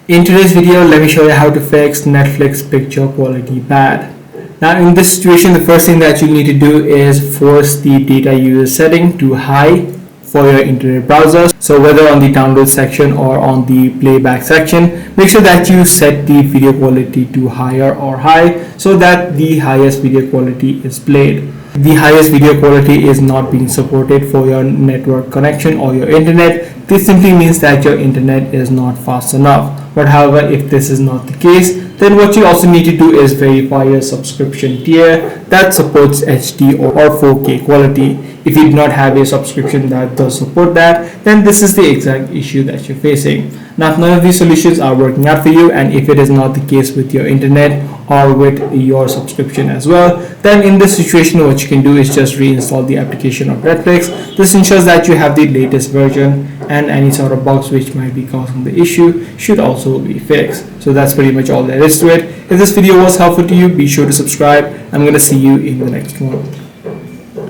In today's video, let me show you how to fix Netflix picture quality bad. Now in this situation, the first thing that you need to do is force the data user setting to high for your internet browsers. So whether on the download section or on the playback section, make sure that you set the video quality to higher or high so that the highest video quality is played. The highest video quality is not being supported for your network connection or your internet. This simply means that your internet is not fast enough. But however, if this is not the case, then what you also need to do is verify your subscription tier that supports HD or 4K quality. If you do not have a subscription that does support that, then this is the exact issue that you're facing. Now, if none of these solutions are working out for you, and if it is not the case with your internet or with your subscription as well, then in this situation what you can do is just reinstall the application of Netflix. This ensures that you have the latest version, and any sort of bugs which might be causing the issue should also be fixed. So that's pretty much all there is to it. If this video was helpful to you, be sure to subscribe. I'm going to see you in the next one.